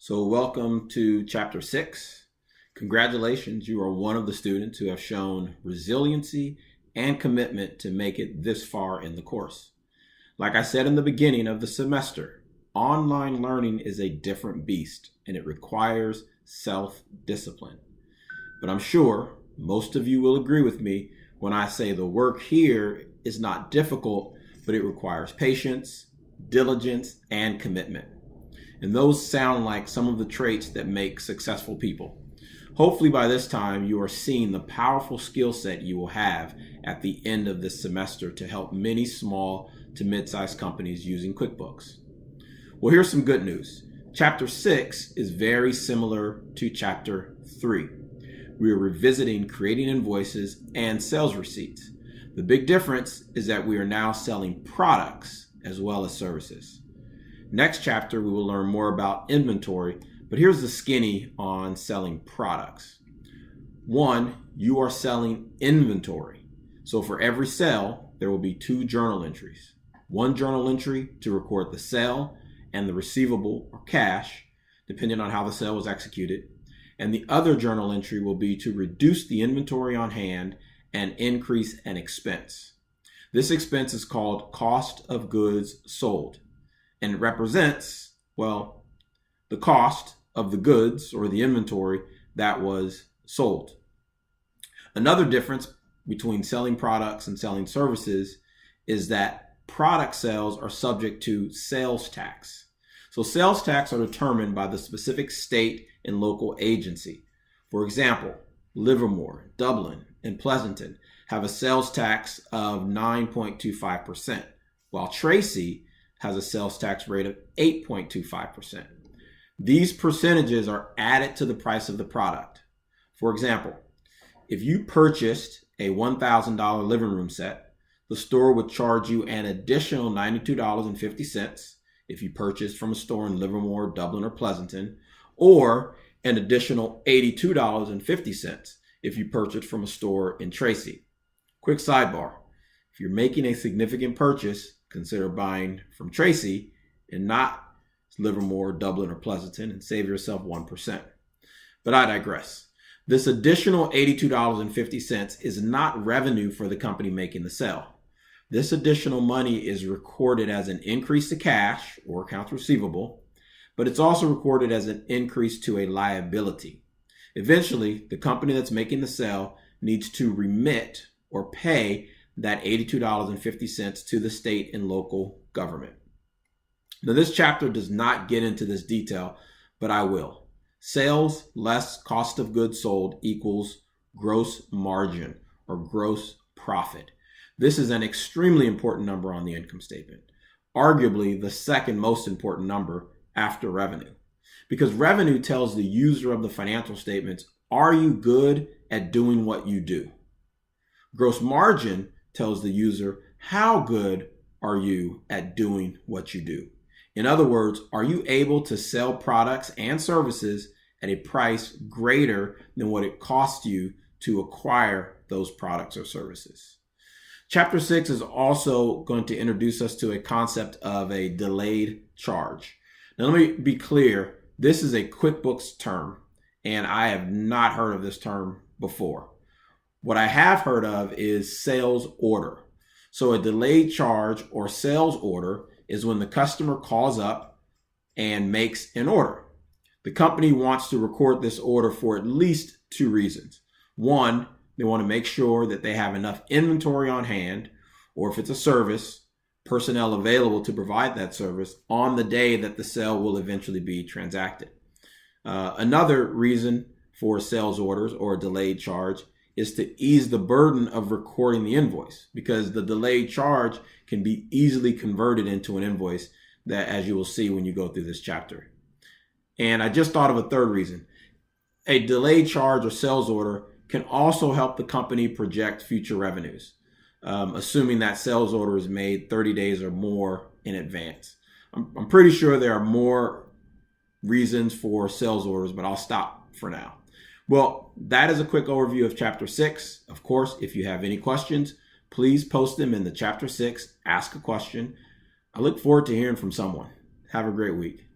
So welcome to Chapter 6. Congratulations, you are one of the students who have shown resiliency and commitment to make it this far in the course. Like I said in the beginning of the semester, online learning is a different beast and it requires self-discipline. But I'm sure most of you will agree with me when I say the work here is not difficult, but it requires patience, diligence, and commitment. And those sound like some of the traits that make successful people. Hopefully by this time you are seeing the powerful skill set you will have at the end of this semester to help many small to mid-sized companies using QuickBooks. Well, here's some good news. Chapter 6 is very similar to Chapter 3. We are revisiting creating invoices and sales receipts. The big difference is that we are now selling products as well as services. Next chapter, we will learn more about inventory, but here's the skinny on selling products. 1, you are selling inventory. So for every sale, there will be 2 journal entries. 1 journal entry to record the sale and the receivable or cash, depending on how the sale was executed. And the other journal entry will be to reduce the inventory on hand and increase an expense. This expense is called cost of goods sold. And it represents, well, the cost of the goods or the inventory that was sold. Another difference between selling products and selling services is that product sales are subject to sales tax. So sales tax are determined by the specific state and local agency. For example, Livermore, Dublin, and Pleasanton have a sales tax of 9.25%, while Tracy has a sales tax rate of 8.25%. These percentages are added to the price of the product. For example, if you purchased a $1,000 living room set, the store would charge you an additional $92.50 if you purchased from a store in Livermore, Dublin, or Pleasanton, or an additional $82.50 if you purchased from a store in Tracy. Quick sidebar, if you're making a significant purchase, consider buying from Tracy and not Livermore, Dublin, or Pleasanton and save yourself 1%. But I digress. This additional $82.50 is not revenue for the company making the sale. This additional money is recorded as an increase to cash or accounts receivable, but it's also recorded as an increase to a liability. Eventually, the company that's making the sale needs to remit or pay that $82.50 to the state and local government. Now, this chapter does not get into this detail, but I will. Sales less cost of goods sold equals gross margin or gross profit. This is an extremely important number on the income statement, arguably the second most important number after revenue, because revenue tells the user of the financial statements, are you good at doing what you do? Gross margin tells the user, how good are you at doing what you do? In other words, are you able to sell products and services at a price greater than what it costs you to acquire those products or services? Chapter 6 is also going to introduce us to a concept of a delayed charge. Now, let me be clear. This is a QuickBooks term, and I have not heard of this term before. What I have heard of is sales order. So a delayed charge or sales order is when the customer calls up and makes an order. The company wants to record this order for at least 2 reasons. 1, they want to make sure that they have enough inventory on hand, or if it's a service, personnel available to provide that service on the day that the sale will eventually be transacted. Another reason for sales orders or a delayed charge is to ease the burden of recording the invoice, because the delayed charge can be easily converted into an invoice that, as you will see when you go through this chapter. And I just thought of a third reason. A delayed charge or sales order can also help the company project future revenues, assuming that sales order is made 30 days or more in advance. I'm pretty sure there are more reasons for sales orders, but I'll stop for now. Well, that is a quick overview of Chapter 6. Of course, if you have any questions, please post them in the Chapter 6 Ask a Question. I look forward to hearing from someone. Have a great week.